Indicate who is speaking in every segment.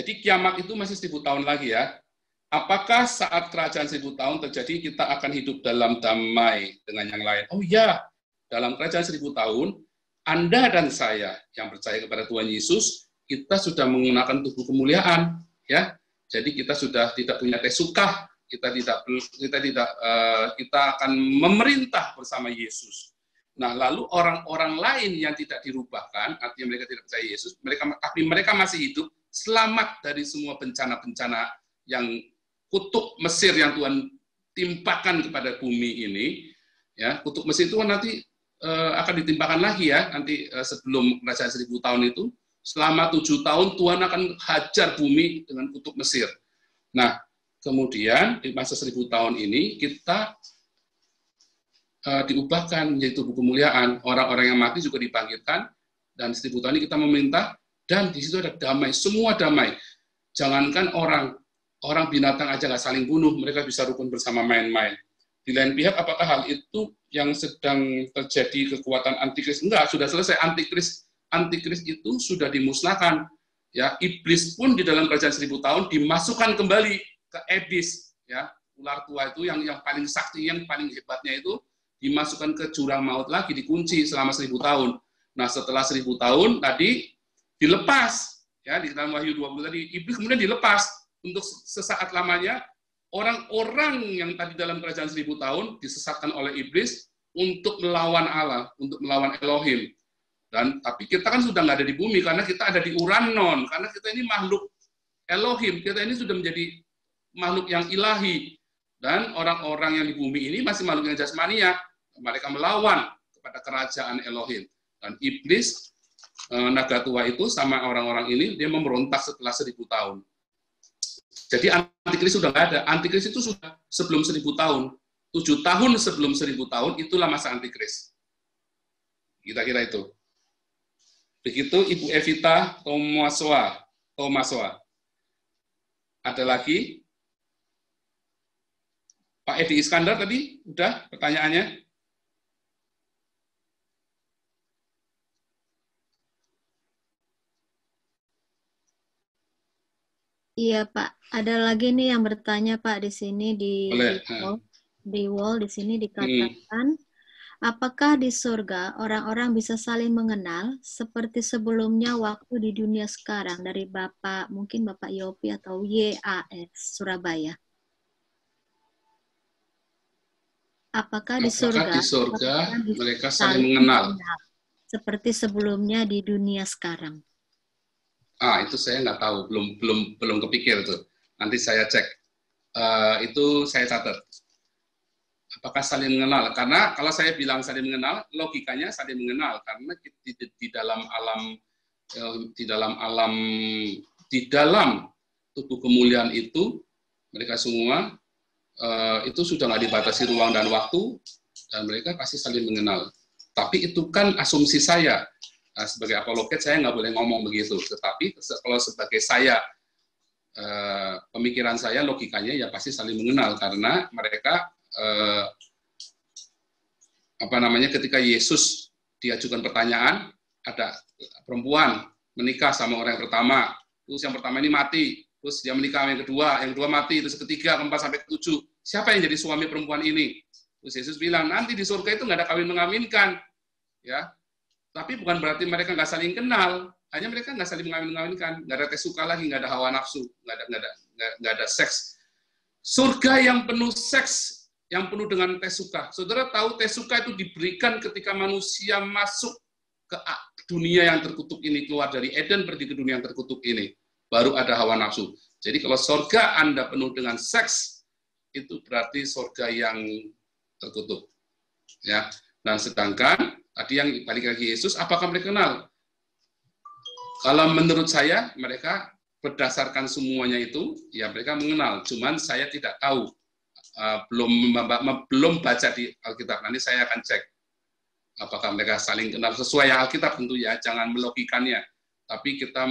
Speaker 1: Jadi kiamat itu masih 1000 tahun lagi ya. Apakah saat kerajaan 1000 tahun terjadi kita akan hidup dalam damai dengan yang lain? Oh ya, dalam kerajaan 1000 tahun, Anda dan saya yang percaya kepada Tuhan Yesus, kita sudah menggunakan tubuh kemuliaan, ya. Jadi kita sudah tidak punya tesukah, kita akan memerintah bersama Yesus. Nah, lalu orang-orang lain yang tidak dirubahkan, artinya mereka tidak percaya Yesus, tapi mereka masih hidup, selamat dari semua bencana-bencana yang kutuk Mesir yang Tuhan timpakan kepada bumi ini, ya, kutuk Mesir itu nanti akan ditimpakan lagi ya, nanti sebelum kerajaan 1000 tahun itu, selama 7 tahun Tuhan akan hajar bumi dengan kutuk Mesir. Nah, kemudian di masa 1000 tahun ini kita diubahkan menjadi tubuh kemuliaan, orang-orang yang mati juga dibangkitkan, dan 1000 tahun ini kita meminta, dan di situ ada damai, semua damai. Jangankan orang binatang aja nggak saling bunuh, mereka bisa rukun bersama main-main. Di lain pihak, apakah hal itu yang sedang terjadi kekuatan antikris? Enggak, sudah selesai. Antikris itu sudah dimusnahkan. Ya, iblis pun di dalam kerajaan 1000 tahun dimasukkan kembali ke Edis. Ya, ular tua itu yang paling sakti, yang paling hebatnya itu dimasukkan ke jurang maut lagi, dikunci selama 1000 tahun. Nah, setelah 1000 tahun tadi dilepas. Ya, di dalam Wahyu 20 tadi, iblis kemudian dilepas untuk sesaat lamanya. Orang-orang yang tadi dalam kerajaan 1000 tahun disesatkan oleh iblis untuk melawan Allah, untuk melawan Elohim. Tapi kita kan sudah nggak ada di bumi karena kita ada di Uranon, karena kita ini makhluk Elohim, kita ini sudah menjadi makhluk yang ilahi. Dan orang-orang yang di bumi ini masih makhluk yang jasmania, mereka melawan kepada kerajaan Elohim. Dan iblis, naga tua itu sama orang-orang ini, dia memberontak setelah 1000 tahun. Jadi antikris sudah nggak ada. Antikris itu sudah sebelum 1000 tahun. 7 tahun sebelum 1000 tahun, itulah masa antikris. Kira-kira itu. Begitu Ibu Evita Tomasoa. Ada lagi? Pak Edi Iskandar tadi, udah pertanyaannya?
Speaker 2: Iya Pak, ada lagi nih yang bertanya Pak di sini di wall di sini dikatakan, apakah di surga orang-orang bisa saling mengenal seperti sebelumnya waktu di dunia sekarang, dari mungkin Bapak Yopi atau YAS Surabaya? Apakah di surga
Speaker 1: mereka saling mengenal
Speaker 2: seperti sebelumnya di dunia sekarang?
Speaker 1: Itu saya nggak tahu, belum kepikir tuh. Nanti saya cek. Itu saya catat. Apakah saling mengenal? Karena kalau saya bilang saling mengenal, logikanya saling mengenal karena di dalam tubuh kemuliaan itu mereka semua itu sudah nggak dibatasi ruang dan waktu, dan mereka pasti saling mengenal. Tapi itu kan asumsi saya. Sebagai apologet saya nggak boleh ngomong begitu, tetapi kalau sebagai saya, pemikiran saya, logikanya ya pasti saling mengenal karena mereka ketika Yesus diajukan pertanyaan, ada perempuan menikah sama orang yang pertama, terus yang pertama ini mati, terus dia menikah sama yang kedua mati, terus ketiga, keempat sampai ketujuh, siapa yang jadi suami perempuan ini? Terus Yesus bilang, nanti di surga itu nggak ada kawin mengaminkan, ya. Tapi bukan berarti mereka nggak saling kenal, hanya mereka nggak saling mengawin-ngawinkan, nggak ada tesuka lagi, nggak ada hawa nafsu, nggak ada seks. Surga yang penuh seks, yang penuh dengan tesuka. Saudara tahu tesuka itu diberikan ketika manusia masuk ke dunia yang terkutuk ini, keluar dari Eden pergi ke dunia yang terkutuk ini, baru ada hawa nafsu. Jadi kalau surga Anda penuh dengan seks, itu berarti surga yang terkutuk. Ya. Dan sedangkan tadi yang balik lagi Yesus, apakah mereka kenal? Kalau menurut saya, mereka berdasarkan semuanya itu, ya mereka mengenal. Cuman saya tidak tahu, belum baca di Alkitab. Nanti saya akan cek apakah mereka saling kenal sesuai Alkitab tentu ya, jangan melogikannya. Tapi kita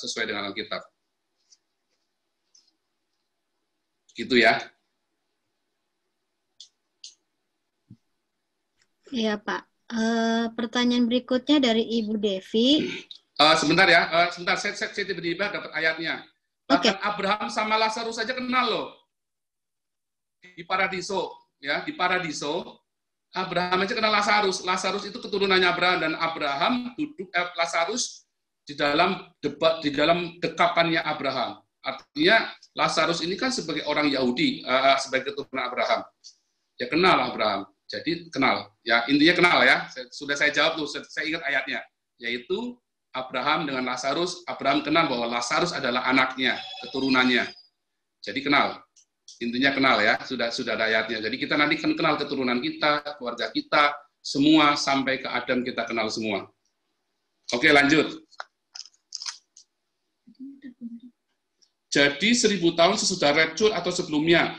Speaker 1: sesuai dengan Alkitab. Gitu ya.
Speaker 2: Iya Pak. Pertanyaan berikutnya dari Ibu Devi.
Speaker 1: Sebentar ya, sebentar, saya tiba-tiba dapat ayatnya. Bahkan Abraham sama Lazarus saja kenal loh. Di Paradiso, ya, di Paradiso, Abraham aja kenal Lazarus. Lazarus itu keturunannya Abraham, dan Abraham duduk, Lazarus di dalam dekapannya Abraham. Artinya Lazarus ini kan sebagai orang Yahudi, sebagai keturunan Abraham. Ya kenal Abraham. Jadi kenal. Ya intinya kenal ya. Sudah saya jawab tuh, saya ingat ayatnya. Yaitu Abraham dengan Lazarus, Abraham kenal bahwa Lazarus adalah anaknya, keturunannya. Jadi kenal. Intinya kenal ya, sudah ada ayatnya. Jadi kita nanti kan kenal keturunan kita, keluarga kita, semua sampai ke Adam kita kenal semua. Oke, lanjut. Jadi 1000 tahun sesudah rapture atau sebelumnya.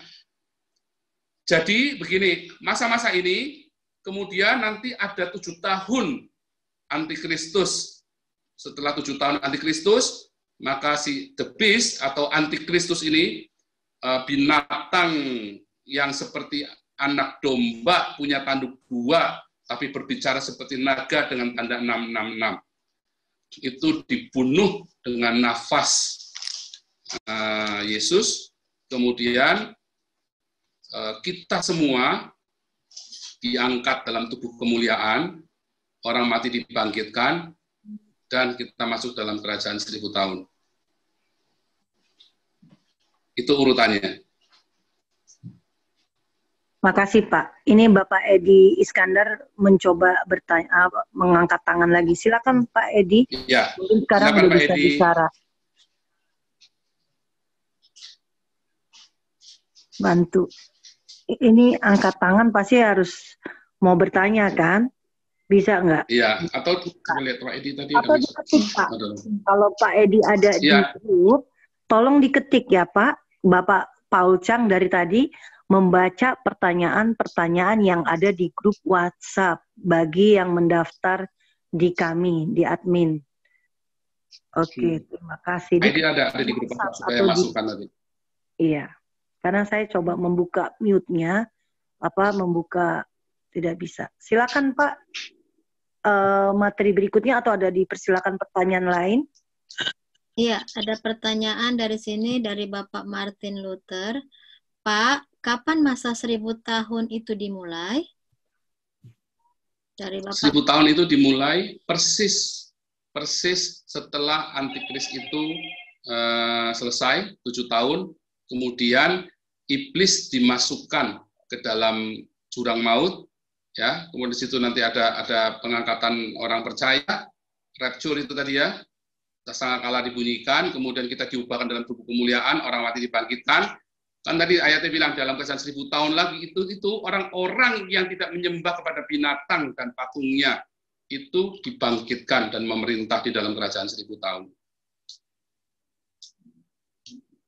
Speaker 1: Jadi begini, masa-masa ini kemudian nanti ada 7 tahun antikristus. Setelah 7 tahun antikristus, maka si the beast atau antikristus ini binatang yang seperti anak domba, punya tanduk 2, tapi berbicara seperti naga dengan tanda 666. Itu dibunuh dengan nafas Yesus. Kemudian kita semua diangkat dalam tubuh kemuliaan, orang mati dibangkitkan, dan kita masuk dalam kerajaan 1000 tahun. Itu urutannya.
Speaker 3: Makasih Pak. Ini Bapak Edi Iskandar mencoba bertanya, mengangkat tangan lagi. Silakan Pak Edi.
Speaker 1: Ya.
Speaker 3: Mungkin sekarang
Speaker 1: silakan,
Speaker 3: udah bisa bicara. Bantu. Ini angkat tangan pasti harus mau bertanya kan? Bisa nggak?
Speaker 1: Iya, atau kita lihat Pak Edi tadi.
Speaker 3: Atau diketik Pak. Kalau Pak Edi ada di grup, tolong diketik ya Pak. Bapak Paul Chang dari tadi membaca pertanyaan-pertanyaan yang ada di grup WhatsApp bagi yang mendaftar di kami, di admin. Oke, terima kasih.
Speaker 1: Edi ada di grup WhatsApp supaya masukkan tadi.
Speaker 3: Iya, karena saya coba membuka mute-nya, membuka tidak bisa. Silakan Pak. Materi berikutnya atau ada dipersilakan pertanyaan lain?
Speaker 2: Iya, ada pertanyaan dari sini dari Bapak Martin Luther. Pak, kapan masa 1000 tahun itu dimulai? Dari Bapak.
Speaker 1: 1000 tahun itu dimulai persis setelah antikris itu selesai 7 tahun, kemudian iblis dimasukkan ke dalam jurang maut. Ya, kemudian di situ nanti ada pengangkatan orang percaya, rapture itu tadi ya, sangkakala dibunyikan, kemudian kita diubahkan dalam tubuh kemuliaan, orang mati dibangkitkan. Kan tadi ayatnya bilang dalam kesan 1000 tahun lagi itu orang-orang yang tidak menyembah kepada binatang dan patungnya itu dibangkitkan dan memerintah di dalam kerajaan 1000 tahun.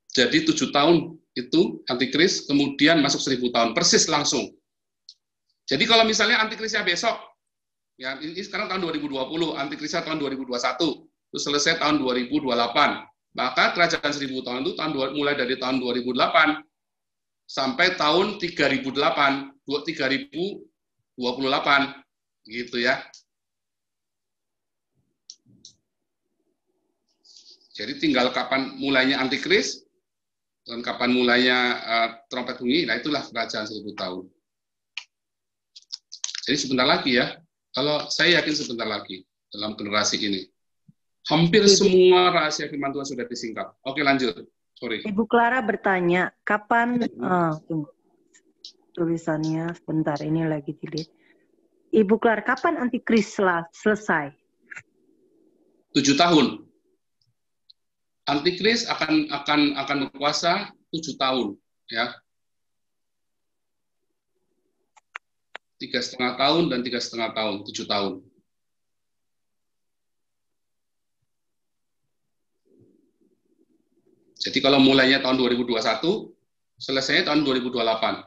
Speaker 1: Jadi 7 tahun itu antikris, kemudian masuk 1000 tahun, persis langsung. Jadi kalau misalnya antikrisnya besok, ya ini sekarang tahun 2020, antikrisnya tahun 2021, terus selesai tahun 2028, maka kerajaan 1000 tahun itu mulai dari tahun 2008 sampai tahun 3028, gitu ya. Jadi tinggal kapan mulainya antikris dan kapan mulainya trompet bunyi, nah itulah kerajaan 1000 tahun. Jadi sebentar lagi ya, kalau saya yakin sebentar lagi dalam generasi ini. Hampir semua rahasia firman Tuhan sudah disingkap. Oke, lanjut. Sorry.
Speaker 3: Ibu Clara bertanya, kapan, tunggu, tulisannya sebentar, ini lagi dilihat. Ibu Clara, kapan antikris selesai?
Speaker 1: 7 tahun. Antikris akan berkuasa 7 tahun, ya. 3,5 tahun dan 3,5 tahun, 7 tahun. Jadi kalau mulainya tahun 2021, selesainya tahun 2028.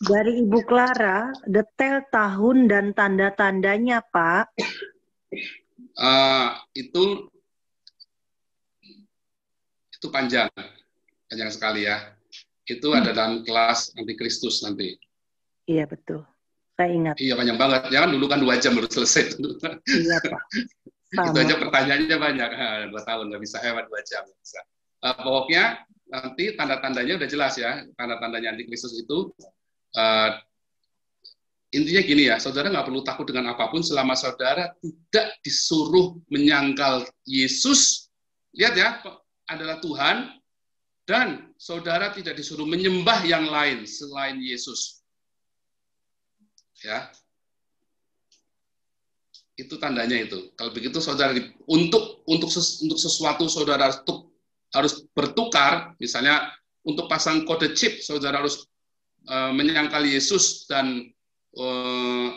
Speaker 3: Dari Ibu Clara, detail tahun dan tanda-tandanya, Pak.
Speaker 1: Itu panjang sekali ya. Itu ada dalam kelas Antikristus nanti.
Speaker 3: Iya betul. Saya ingat.
Speaker 1: Iya, panjang banget. Ya kan dulu kan 2 jam baru selesai.
Speaker 3: Iya, Pak.
Speaker 1: Itu aja pertanyaannya banyak. 2 tahun nggak bisa, 2 jam nggak bisa. Pokoknya nanti tanda-tandanya udah jelas ya. Tanda-tandanya antikristus itu intinya gini ya, saudara nggak perlu takut dengan apapun selama saudara tidak disuruh menyangkal Yesus. Lihat ya, adalah Tuhan, dan saudara tidak disuruh menyembah yang lain selain Yesus. Ya, itu tandanya itu. Kalau begitu saudara untuk sesuatu saudara harus bertukar, misalnya untuk pasang kode chip saudara harus menyangkal Yesus dan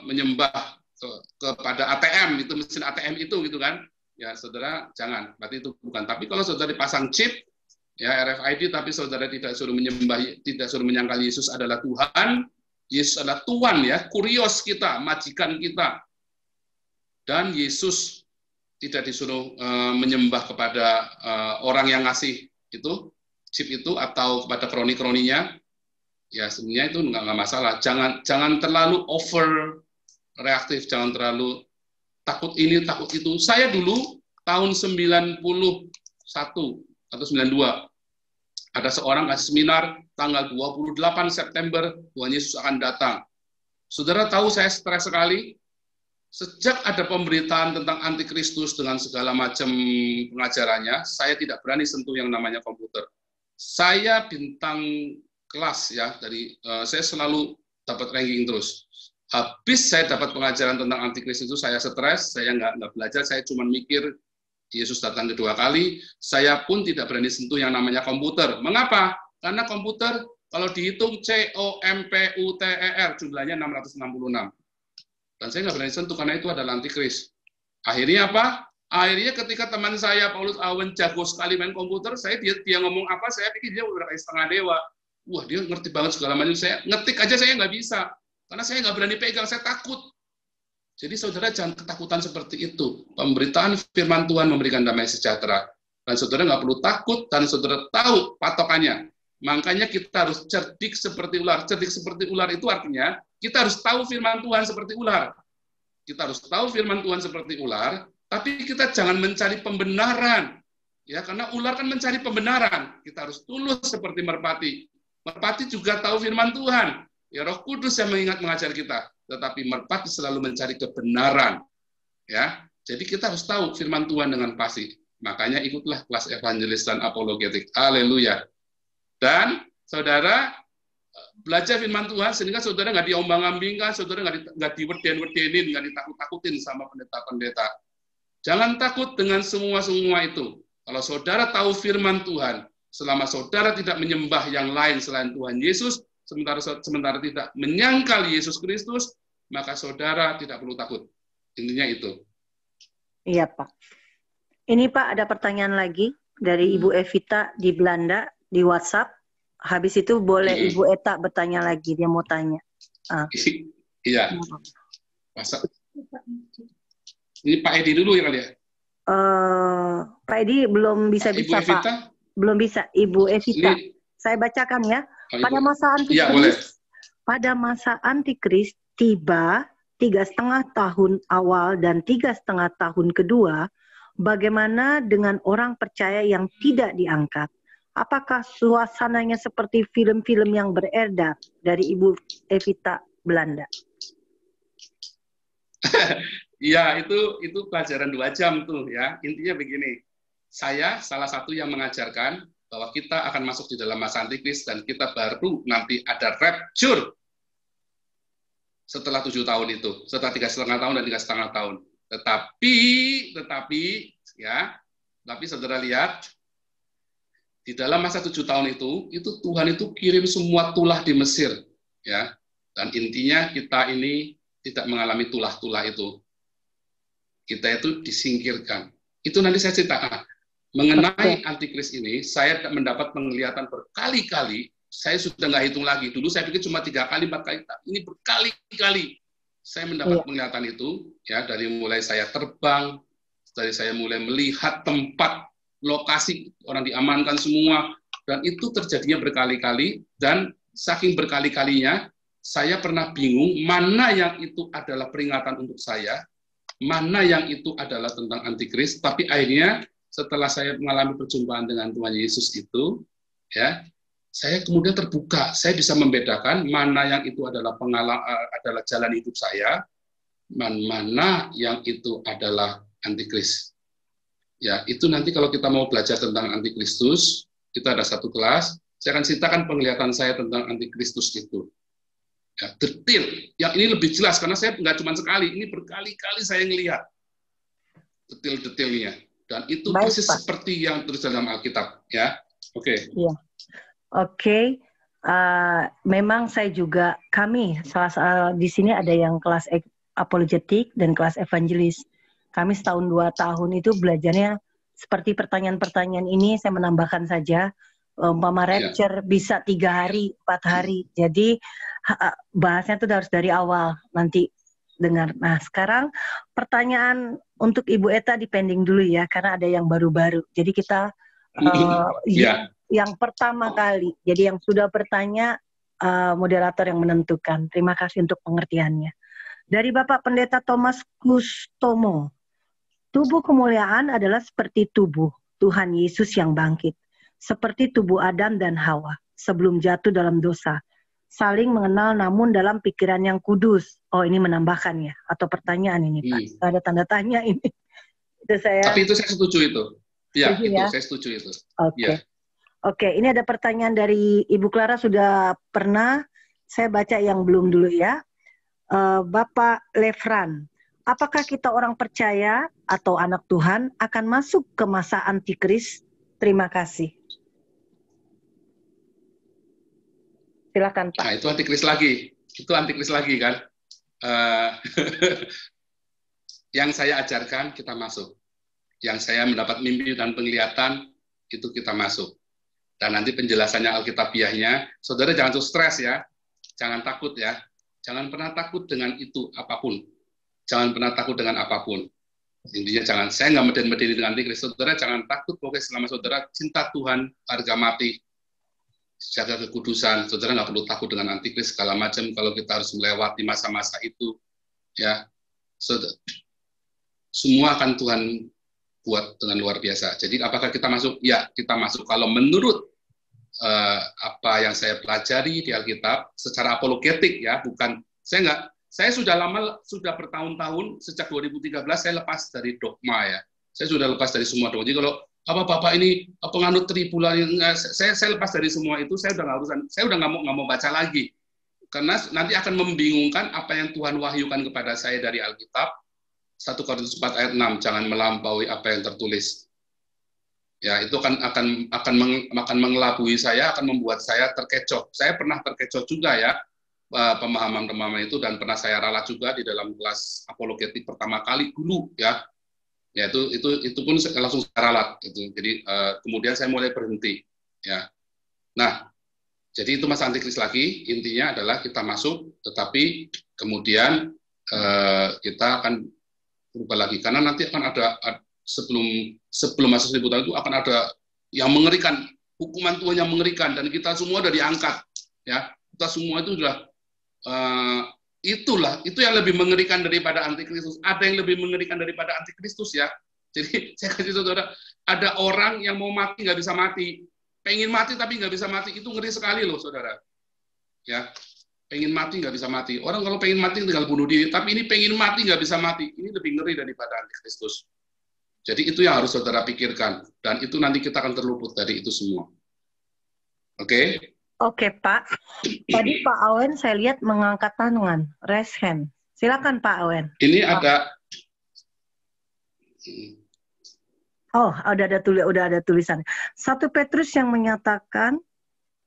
Speaker 1: menyembah kepada ATM, itu mesin ATM itu gitu kan. Ya, saudara jangan, berarti itu bukan. Tapi kalau saudara dipasang chip ya RFID tapi saudara tidak suruh menyembah, tidak suruh menyangkal Yesus adalah Tuhan, Yesus adalah Tuhan ya, kurios kita, majikan kita. Dan Yesus tidak disuruh menyembah kepada orang yang ngasih itu chip itu atau kepada kroni-kroninya. Ya sebenarnya itu nggak masalah. Jangan terlalu over reaktif, jangan terlalu takut ini takut itu. Saya dulu tahun 91 atau 92 ada seorang kasih seminar tanggal 28 September Tuhan Yesus akan datang. Saudara tahu saya stres sekali. Sejak ada pemberitaan tentang antikristus dengan segala macam pengajarannya, saya tidak berani sentuh yang namanya komputer. Saya bintang kelas ya, saya selalu dapat ranking terus. Habis saya dapat pengajaran tentang antikristus itu, saya stres, saya nggak belajar, saya cuma mikir Yesus datang kedua kali. Saya pun tidak berani sentuh yang namanya komputer. Mengapa? Karena komputer kalau dihitung COMPUTER jumlahnya 666. Dan saya nggak berani sentuh karena itu adalah antikris. Akhirnya apa? Akhirnya ketika teman saya Paulus Awen jago sekali main komputer, dia ngomong apa, saya pikir dia udah kayak setengah dewa. Wah, dia ngerti banget segala macam. Saya ngetik aja saya nggak bisa karena saya nggak berani pegang, saya takut. Jadi saudara jangan ketakutan seperti itu. Pemberitaan firman Tuhan memberikan damai sejahtera. Dan saudara nggak perlu takut dan saudara tahu patokannya. Makanya kita harus cerdik seperti ular. Cerdik seperti ular itu artinya kita harus tahu firman Tuhan seperti ular. Kita harus tahu firman Tuhan seperti ular, tapi kita jangan mencari pembenaran. Ya, karena ular kan mencari pembenaran. Kita harus tulus seperti merpati. Merpati juga tahu firman Tuhan. Ya, Roh Kudus yang mengajar kita, tetapi merpati selalu mencari kebenaran. Ya, jadi kita harus tahu firman Tuhan dengan pasti. Makanya ikutlah kelas evangelis dan apologetik. Haleluya. Dan saudara belajar firman Tuhan sehingga saudara nggak diombang-ambingkan, saudara nggak diweden-wedenin, nggak ditakut-takutin sama pendeta-pendeta. Jangan takut dengan semua itu. Kalau saudara tahu firman Tuhan, selama saudara tidak menyembah yang lain selain Tuhan Yesus, sementara tidak menyangkal Yesus Kristus, maka saudara tidak perlu takut. Intinya itu.
Speaker 3: Iya, Pak. Ini Pak ada pertanyaan lagi dari Ibu Evita di Belanda di WhatsApp. Habis itu boleh Ibu Eta bertanya lagi, dia mau tanya.
Speaker 1: Iya. Ini Pak Edi dulu ya kali ya?
Speaker 3: Pak Edi belum bisa Pak. Belum bisa. Ibu Evita. Saya bacakan ya. Pada masa antikris, ya, pada masa antikris tiba 3,5 tahun awal dan 3,5 tahun kedua, bagaimana dengan orang percaya yang tidak diangkat? Apakah suasananya seperti film-film yang beredar dari Ibu Evita Belanda?
Speaker 1: Ya, itu pelajaran 2 jam tuh ya. Intinya begini, saya salah satu yang mengajarkan bahwa kita akan masuk di dalam masa antikris dan kita baru nanti ada rapture setelah 7 tahun itu, setelah 3,5 tahun dan 3,5 tahun. Tetapi ya, tapi saudara lihat di dalam masa 7 tahun itu Tuhan itu kirim semua tulah di Mesir, ya. Dan intinya kita ini tidak mengalami tulah-tulah itu. Kita itu disingkirkan. Itu nanti saya cerita. Mengenai antikris ini, saya mendapat penglihatan berkali-kali. Saya sudah nggak hitung lagi. Dulu saya pikir cuma 3 kali, 4 kali. Ini berkali-kali saya mendapat penglihatan itu. Ya, dari mulai saya terbang, dari saya mulai melihat tempat lokasi orang diamankan semua, dan itu terjadinya berkali-kali, dan saking berkali-kalinya saya pernah bingung mana yang itu adalah peringatan untuk saya, mana yang itu adalah tentang antikris. Tapi akhirnya setelah saya mengalami perjumpaan dengan Tuhan Yesus itu, ya, saya kemudian terbuka. Saya bisa membedakan mana yang itu adalah adalah jalan hidup saya, mana yang itu adalah antikris. Ya, itu nanti kalau kita mau belajar tentang antikristus, kita ada satu kelas, saya akan ceritakan penglihatan saya tentang antikristus itu. Ya, detail. Yang ini lebih jelas, karena saya nggak cuma sekali, ini berkali-kali saya ngelihat detail-detailnya. Dan itu persis seperti yang tertulis dalam Alkitab. Ya, oke.
Speaker 3: Iya. Oke. Memang saya juga, kami, di sini ada yang kelas apologetik dan kelas evangelis. Kami setahun 2 tahun itu belajarnya seperti pertanyaan-pertanyaan ini, saya menambahkan saja, umpama rapture bisa 3 hari, 4 hari. Jadi bahasnya itu harus dari awal nanti dengar. Nah, sekarang pertanyaan untuk Ibu Eta dipending dulu ya, karena ada yang baru-baru. Jadi kita yang pertama kali, jadi yang sudah bertanya moderator yang menentukan. Terima kasih untuk pengertiannya. Dari Bapak Pendeta Thomas Kustomo, tubuh kemuliaan adalah seperti tubuh Tuhan Yesus yang bangkit, seperti tubuh Adam dan Hawa sebelum jatuh dalam dosa, saling mengenal namun dalam pikiran yang kudus. Oh, ini menambahkan ya, atau pertanyaan ini Pak? Ada tanda tanya ini. Itu saya.
Speaker 1: Tapi itu saya setuju itu. Ya, itu ya? Saya setuju itu.
Speaker 3: Oke. Oke, ini ada pertanyaan dari Ibu Clara, sudah pernah. Saya baca yang belum dulu ya. Bapak Lefran, apakah kita orang percaya atau anak Tuhan akan masuk ke masa antikris? Terima kasih. Silakan Pak.
Speaker 1: Nah, itu antikris lagi. Itu antikris lagi kan. Yang saya ajarkan kita masuk. Yang saya mendapat mimpi dan penglihatan itu kita masuk. Dan nanti penjelasannya Alkitabiahnya, saudara jangan tuh stres ya. Jangan takut ya. Jangan pernah takut dengan itu apapun. Jangan pernah takut dengan apapun. Intinya jangan, saya nggak meden-medeni dengan antikris. Saudara jangan takut, pokoknya selama saudara cinta Tuhan, harga mati, jaga kekudusan, saudara nggak perlu takut dengan antikris segala macam kalau kita harus melewati masa-masa itu. Ya, saudara, semua akan Tuhan buat dengan luar biasa. Jadi apakah kita masuk? Ya, kita masuk. Kalau menurut apa yang saya pelajari di Alkitab secara apologetik ya, bukan saya sudah bertahun-tahun sejak 2013 saya lepas dari dogma ya. Saya sudah lepas dari semua dogma. Jadi kalau Bapak ini penganut tribulan, saya lepas dari semua itu, saya udah nggak mau baca lagi. Karena nanti akan membingungkan apa yang Tuhan wahyukan kepada saya dari Alkitab. 1 Korintus 4 ayat 6, jangan melampaui apa yang tertulis. Ya, itu akan mengelabui saya, akan membuat saya terkecoh. Saya pernah terkecoh juga ya, pemahaman-pemahaman itu, dan pernah saya ralat juga di dalam kelas apologetik pertama kali dulu ya. Ya, itu pun langsung saya ralat gitu. Jadi kemudian saya mulai berhenti ya. Nah, jadi itu masa antikris lagi, intinya adalah kita masuk, tetapi kemudian kita akan berubah lagi, karena nanti akan ada sebelum masa 1000 tahun itu akan ada yang mengerikan, hukuman Tuhan yang mengerikan, dan kita semua sudah diangkat ya. Kita semua itu sudah itu yang lebih mengerikan daripada antikristus. Ada yang lebih mengerikan daripada antikristus ya. Jadi saya kasih saudara, ada orang yang mau mati nggak bisa mati, pengen mati tapi nggak bisa mati, itu ngeri sekali loh saudara. Ya, pengen mati nggak bisa mati. Orang kalau pengen mati tinggal bunuh diri, tapi ini pengen mati nggak bisa mati, ini lebih ngeri daripada antikristus. Jadi itu yang harus saudara pikirkan, dan itu nanti kita akan terluput dari itu semua. Oke?
Speaker 3: Oke, Pak. Tadi Pak Awen saya lihat mengangkat tangan, raise hand. Silakan Pak Awen.
Speaker 1: Ini ada.
Speaker 3: Oh, udah ada tulisan. 1 Petrus yang menyatakan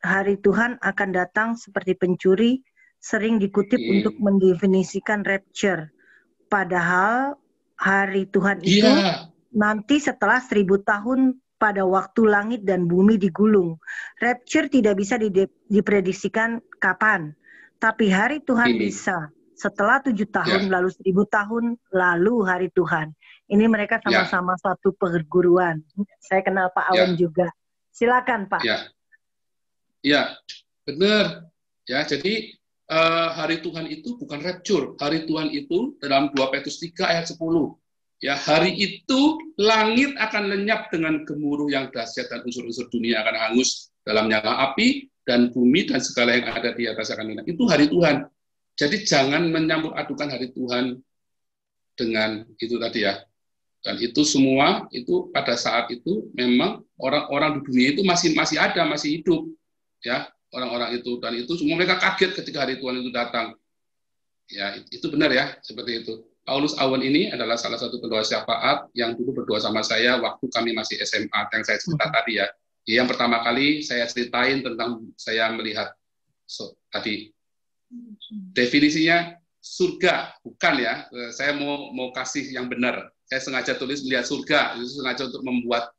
Speaker 3: hari Tuhan akan datang seperti pencuri, sering dikutip untuk mendefinisikan rapture. Padahal hari Tuhan itu nanti setelah 1000 tahun pada waktu langit dan bumi digulung. Rapture tidak bisa diprediksikan kapan. Tapi hari Tuhan bisa. Setelah 7 tahun, lalu 1000 tahun, lalu hari Tuhan. Ini mereka sama-sama satu perguruan. Saya kenal Pak Awen juga. Silakan Pak.
Speaker 1: Ya, benar. Ya, jadi hari Tuhan itu bukan rapture. Hari Tuhan itu dalam 2 Petrus 3 ayat 10. Ya, hari itu langit akan lenyap dengan gemuruh yang dahsyat dan unsur-unsur dunia akan hangus dalam nyala api, dan bumi dan segala yang ada di atas akan hilang. Itu hari Tuhan. Jadi jangan mencampur adukan hari Tuhan dengan itu tadi ya. Dan itu semua itu pada saat itu memang orang-orang di dunia itu masih ada, masih hidup ya, orang-orang itu, dan itu semua mereka kaget ketika hari Tuhan itu datang. Ya, itu benar ya, seperti itu. Paulus Awan ini adalah salah satu pendeta syafaat yang dulu berdoa sama saya waktu kami masih SMA, yang saya cerita tadi ya. Yang pertama kali saya ceritain tentang saya melihat tadi definisinya surga, bukan ya. Saya mau kasih yang benar. Saya sengaja tulis melihat surga, itu sengaja untuk membuat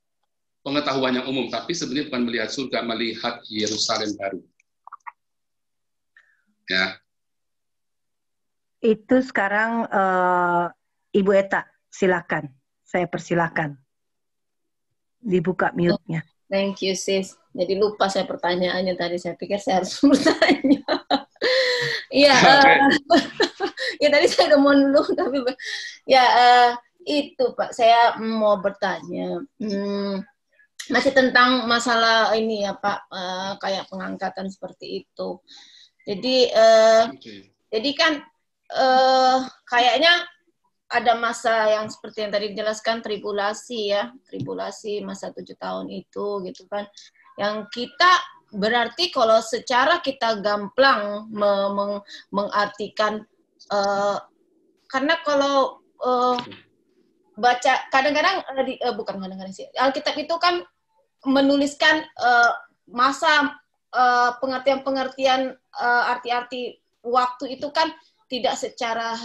Speaker 1: pengetahuan yang umum, tapi sebenarnya bukan melihat surga, melihat Yerusalem baru. Ya.
Speaker 3: Itu sekarang Ibu Eta, silakan. Saya persilakan. Dibuka mute-nya.
Speaker 4: Thank you, sis. Jadi lupa saya pertanyaannya tadi. Saya pikir saya harus bertanya. Iya. Ya tadi saya udah mau dulu, tapi ya itu Pak. Saya mau bertanya. Masih tentang masalah ini ya Pak, kayak pengangkatan seperti itu. Jadi, jadi kan kayaknya ada masa yang seperti yang tadi dijelaskan, tribulasi ya, tribulasi masa 7 tahun itu gitu kan, yang kita berarti kalau secara kita gamblang mengartikan, karena kalau baca kadang-kadang bukan kadang-kadang sih, Alkitab itu kan menuliskan masa pengertian-pengertian arti-arti waktu itu kan tidak secara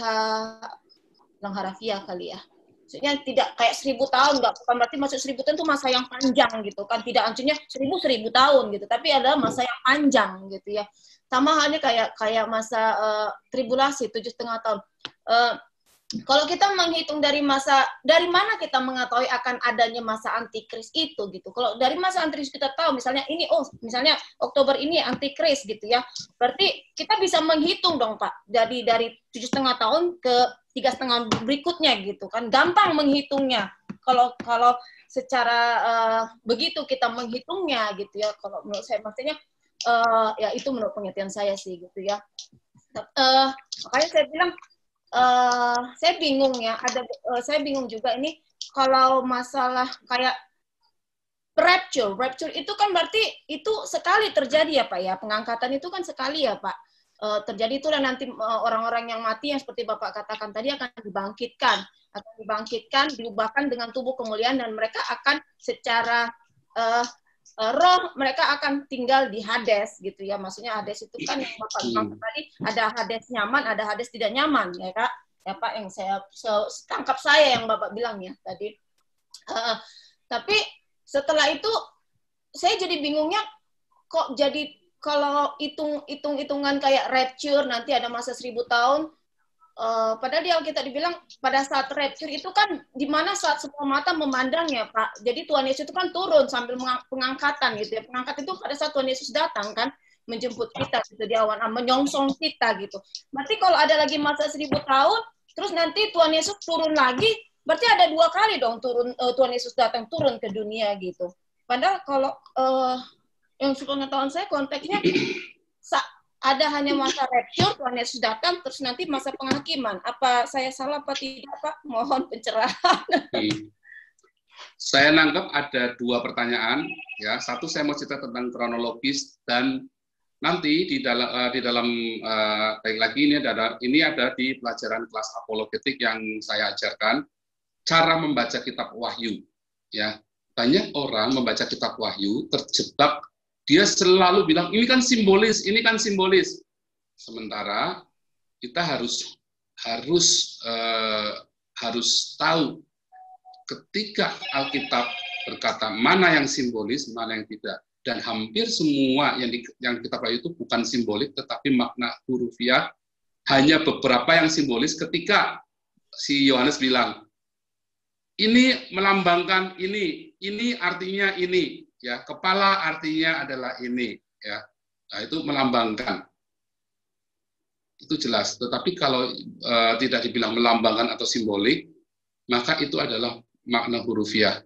Speaker 4: harafiah kali ya. Maksudnya tidak kayak 1000 tahun, bukan berarti maksud 1000 tahun itu masa yang panjang gitu kan. Tidak maksudnya 1000 tahun gitu, tapi ada masa yang panjang gitu ya. Sama halnya kayak masa tribulasi 7,5 tahun. Kalau kita menghitung dari mana kita mengetahui akan adanya masa antikris itu gitu. Kalau dari masa antikris kita tahu misalnya ini, misalnya Oktober ini antikris gitu ya. Berarti kita bisa menghitung dong Pak, dari 7,5 tahun ke 3,5 berikutnya gitu kan. Gampang menghitungnya. Kalau secara begitu kita menghitungnya gitu ya. Kalau menurut saya maksudnya ya itu menurut pengertian saya sih gitu ya. Makanya saya bilang saya bingung ya, saya bingung juga ini kalau masalah kayak rapture itu kan berarti itu sekali terjadi ya Pak ya, pengangkatan itu kan sekali ya Pak terjadi itu, dan nanti orang-orang yang mati yang seperti Bapak katakan tadi akan dibangkitkan, diubahkan dengan tubuh kemuliaan, dan mereka akan secara roh mereka akan tinggal di Hades gitu ya. Maksudnya Hades itu kan yang Bapak bilang tadi, ada Hades nyaman, ada Hades tidak nyaman ya Kak. Ya Pak, yang saya tangkap saya yang Bapak bilang ya tadi. Tapi setelah itu saya jadi bingungnya, kok jadi kalau hitung-hitungan kayak rapture nanti ada masa 1000 tahun. Padahal di Alkitab dibilang pada saat rapture itu kan di mana saat semua mata memandang ya Pak. Jadi Tuhan Yesus itu kan turun sambil pengangkatan gitu ya. Pengangkat itu pada saat Tuhan Yesus datang kan menjemput kita gitu di awan, menyongsong kita gitu. Berarti kalau ada lagi masa 1000 tahun, terus nanti Tuhan Yesus turun lagi, berarti ada 2 kali dong Tuhan Yesus datang turun ke dunia gitu. Padahal kalau yang sepengetahuan saya konteksnya ada hanya masa rapture, Tuhan Yesus datang, terus nanti masa penghakiman. Apa saya salah apa tidak, Pak? Mohon pencerahan.
Speaker 1: Saya nangkep ada 2 pertanyaan. Ya, satu saya mau cerita tentang kronologis, dan nanti di dalam baik lagi ini ada di pelajaran kelas apologetik yang saya ajarkan cara membaca kitab Wahyu. Ya, banyak orang membaca kitab Wahyu terjebak. Dia selalu bilang, ini kan simbolis, ini kan simbolis. Sementara kita harus tahu ketika Alkitab berkata mana yang simbolis, mana yang tidak. Dan hampir semua yang kitab Wahyu itu bukan simbolik, tetapi makna hurufiah. Hanya beberapa yang simbolis ketika si Yohanes bilang, ini melambangkan ini artinya ini. Ya, kepala artinya adalah ini, ya. Nah, itu melambangkan. itu jelas. Tetapi kalau tidak dibilang melambangkan atau simbolik, maka itu adalah makna hurufiah.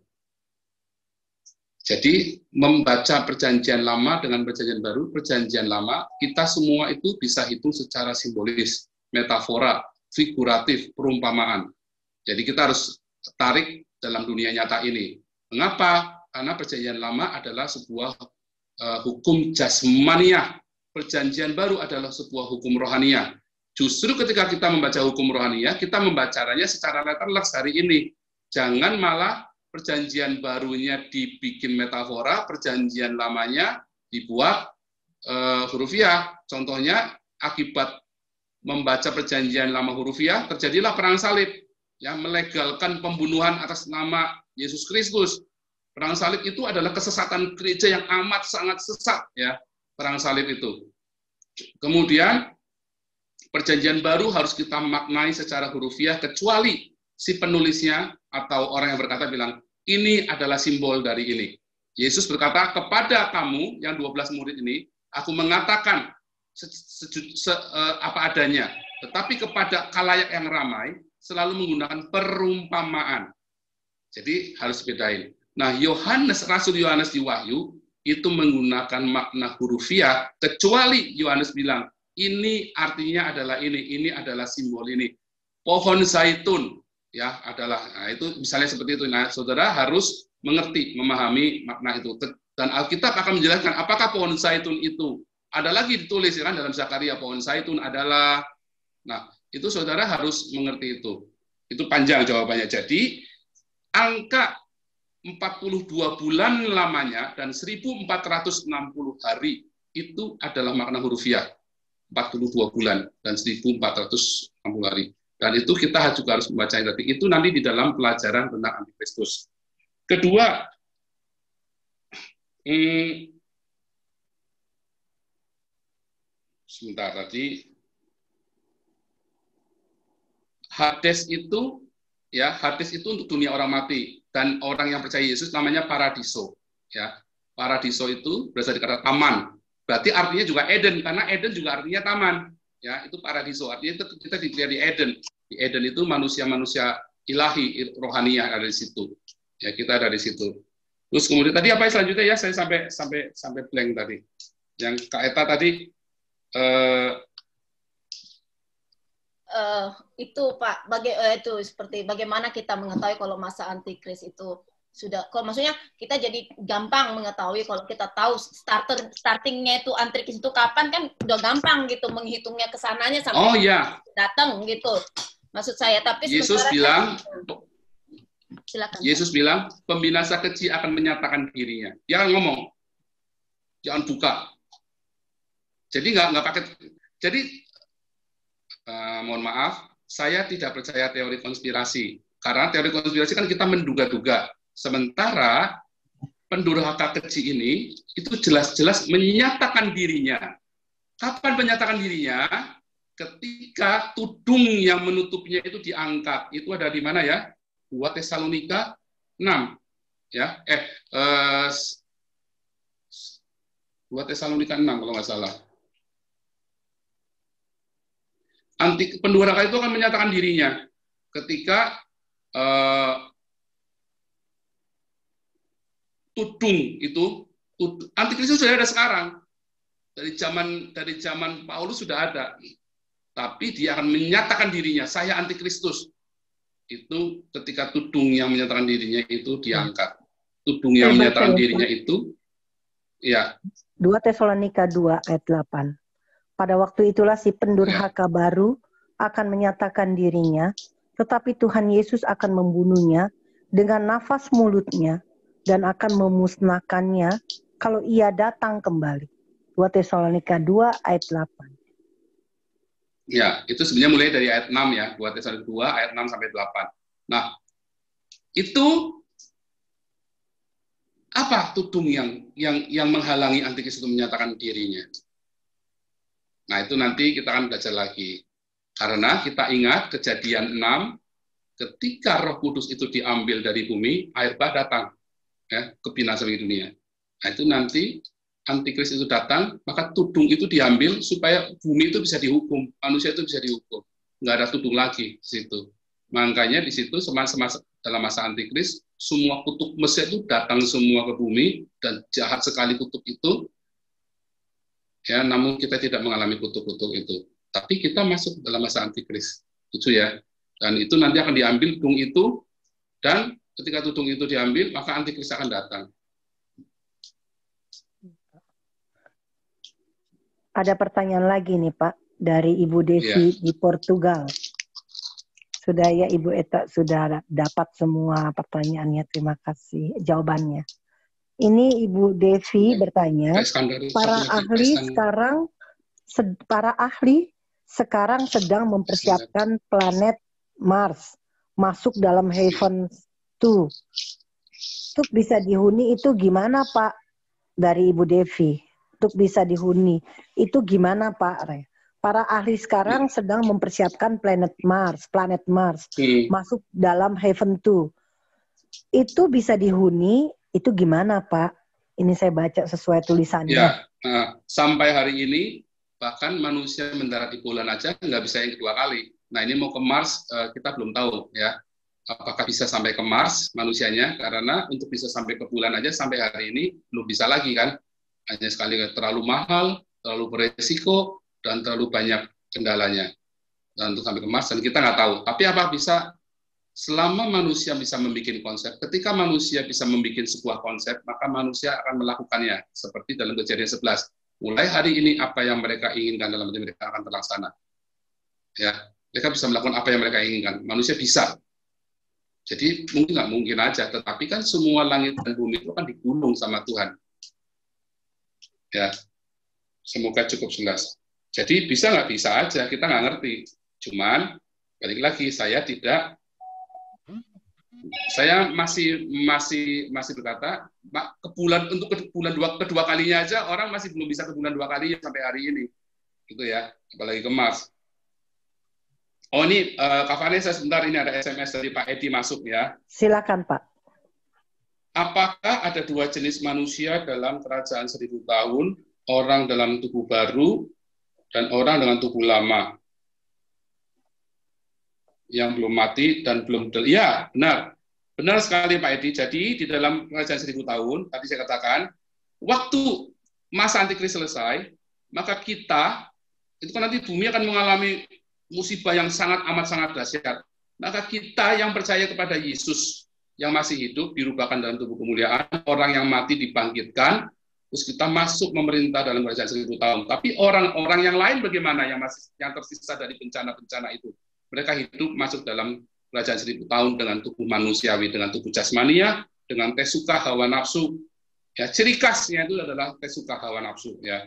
Speaker 1: Jadi membaca perjanjian lama dengan perjanjian baru, perjanjian lama, kita semua itu bisa hitung secara simbolis, metafora, figuratif, perumpamaan. Jadi kita harus tarik dalam dunia nyata ini. Mengapa? Karena perjanjian lama adalah sebuah hukum jasmaniah, perjanjian baru adalah sebuah hukum rohaniah. Justru ketika kita membaca hukum rohaniah, kita membacanya secara letterless hari ini. Jangan malah perjanjian barunya dibikin metafora, perjanjian lamanya dibuat hurufiah. Contohnya, akibat membaca perjanjian lama hurufiah, terjadilah perang salib, yang melegalkan pembunuhan atas nama Yesus Kristus. Perang salib itu adalah kesesatan gereja yang amat sangat sesat, ya, perang salib itu. Kemudian, perjanjian baru harus kita maknai secara hurufiah, kecuali si penulisnya atau orang yang berkata bilang, ini adalah simbol dari ini. Yesus berkata, kepada kamu yang 12 murid ini, aku mengatakan apa adanya. Tetapi kepada khalayak yang ramai, selalu menggunakan perumpamaan. Jadi harus bedain. Nah, Rasul Yohanes di Wahyu, itu menggunakan makna hurufiah, kecuali Yohanes bilang, ini artinya adalah ini adalah simbol ini. Pohon zaitun, ya adalah, nah itu misalnya seperti itu. Nah, saudara harus mengerti, memahami makna itu. Dan Alkitab akan menjelaskan apakah pohon zaitun itu. Ada lagi ditulis kan dalam Zakaria, pohon zaitun adalah. Nah, itu saudara harus mengerti itu. Itu panjang jawabannya. Jadi angka 42 bulan lamanya dan 1460 hari itu adalah makna hurufiah. 42 bulan dan 1460 hari. Dan itu kita juga harus membaca tadi. Itu nanti di dalam pelajaran tentang Antikristus. Kedua, sebentar tadi, Hades itu, ya, Hades itu untuk dunia orang mati, dan orang yang percaya Yesus namanya paradiso. Ya, paradiso itu berasal dari kata taman. Berarti artinya juga Eden, karena Eden juga artinya taman. Ya, itu paradiso. Artinya itu kita dilihat di Eden. Di Eden itu manusia-manusia ilahi, rohaniah ada di situ. Ya, kita ada di situ. Terus kemudian tadi apa yang selanjutnya ya? Saya sampai blank tadi. Yang Kak Eta tadi
Speaker 4: itu Pak, itu seperti bagaimana kita mengetahui kalau masa antikris itu sudah, kalau maksudnya kita jadi gampang mengetahui kalau kita tahu startingnya itu antikris itu kapan, kan udah gampang gitu menghitungnya kesananya sampai datang gitu. Maksud saya, tapi
Speaker 1: Yesus bilang,
Speaker 4: silakan.
Speaker 1: Yesus bilang pembinasa kecil akan menyatakan dirinya. Dia akan ngomong, jangan buka. Jadi nggak pakai. Jadi mohon maaf, saya tidak percaya teori konspirasi. Karena teori konspirasi kan kita menduga-duga. Sementara pendurhaka kecil ini itu jelas-jelas menyatakan dirinya. Kapan menyatakan dirinya? Ketika tudung yang menutupnya itu diangkat. Itu ada di mana ya? 2 Tesalonika 6. Ya, 2 Tesalonika 6 kalau nggak salah. Pendurhaka itu akan menyatakan dirinya ketika tudung itu, antikristus sudah ada sekarang, dari zaman Paulus sudah ada, tapi dia akan menyatakan dirinya, saya antikristus. Itu ketika tudung yang menyatakan dirinya itu diangkat. Tudung yang menyatakan dirinya itu, ya.
Speaker 3: 2 Tesalonika 2 ayat 8. Pada waktu itulah si pendurhaka baru akan menyatakan dirinya, tetapi Tuhan Yesus akan membunuhnya dengan nafas mulutnya dan akan memusnahkannya kalau ia datang kembali. 2 Tesalonika 2 ayat 8.
Speaker 1: Ya, itu sebenarnya mulai dari ayat 6 ya, 2 Tesalonika 2 ayat 6 sampai 8. Nah, itu apa tudung yang menghalangi antikristus itu menyatakan dirinya? Nah, itu nanti kita akan belajar lagi. Karena kita ingat Kejadian 6, ketika Roh Kudus itu diambil dari bumi, air bah datang, ya, kebinasaan dunia. Nah, itu nanti antikris itu datang, maka tudung itu diambil supaya bumi itu bisa dihukum, manusia itu bisa dihukum. Nggak ada tudung lagi di situ. Makanya di situ dalam masa antikris, semua kutub Mesir itu datang semua ke bumi, dan jahat sekali kutub itu. Ya, namun kita tidak mengalami kutub-kutub itu. Tapi kita masuk dalam masa antikris. Itu ya. Dan itu nanti akan diambil tudung itu, dan ketika tudung itu diambil, maka antikris akan datang.
Speaker 3: Ada pertanyaan lagi nih Pak, dari Ibu Devi di Portugal. Sudah ya Ibu Eta, sudah dapat semua pertanyaannya, terima kasih jawabannya. Ini Ibu Devi bertanya, para ahli sekarang sedang mempersiapkan planet Mars masuk dalam Heaven 2. Untuk bisa dihuni itu gimana Pak? Dari Ibu Devi. Untuk bisa dihuni itu gimana Pak? Para ahli sekarang sedang mempersiapkan planet Mars masuk dalam Heaven 2. Itu bisa dihuni, itu gimana Pak? Ini saya baca sesuai tulisannya.
Speaker 1: Ya, sampai hari ini bahkan manusia mendarat di bulan aja nggak bisa yang kedua kali. Nah ini mau ke Mars kita belum tahu ya. Apakah bisa sampai ke Mars manusianya? Karena untuk bisa sampai ke bulan aja sampai hari ini belum bisa lagi kan. Hanya sekali terlalu mahal, terlalu beresiko, dan terlalu banyak kendalanya. Dan untuk sampai ke Mars, dan kita nggak tahu. Tapi apa bisa, selama manusia bisa membuat konsep, ketika manusia bisa membuat sebuah konsep, maka manusia akan melakukannya. Seperti dalam Kejadian 11. Mulai hari ini, apa yang mereka inginkan dalam hidup mereka akan terlaksana. Ya, mereka bisa melakukan apa yang mereka inginkan. Manusia bisa. Jadi mungkin nggak mungkin aja, tetapi kan semua langit dan bumi itu kan digulung sama Tuhan. Ya, semoga cukup jelas. Jadi bisa nggak bisa aja, kita nggak ngerti. Cuman balik lagi, saya masih berkata, ke bulan untuk kedua kalinya aja orang masih belum bisa ke bulan 2 kali sampai hari ini, gitu ya. Apalagi ke Mars. Oh ini Kak Vanessa, sebentar, ini ada SMS dari Pak Edi masuk ya.
Speaker 3: Silakan Pak.
Speaker 1: Apakah ada 2 jenis manusia dalam kerajaan 1000 tahun, orang dalam tubuh baru dan orang dengan tubuh lama yang belum mati dan belum ya, benar sekali Pak Edi. Jadi di dalam kerajaan 1000 tahun, tadi saya katakan, waktu masa antikris selesai, maka kita itu kan nanti bumi akan mengalami musibah yang sangat dahsyat. Maka kita yang percaya kepada Yesus yang masih hidup dirubahkan dalam tubuh kemuliaan, orang yang mati dibangkitkan, terus kita masuk memerintah dalam kerajaan 1000 tahun. Tapi orang-orang yang lain bagaimana yang tersisa dari bencana-bencana itu? Mereka hidup masuk dalam kerajaan 1000 tahun dengan tubuh manusiawi, dengan tubuh jasmania, dengan tes suka hawa nafsu. Ya, ciri khasnya itu adalah tes suka hawa nafsu. Ya,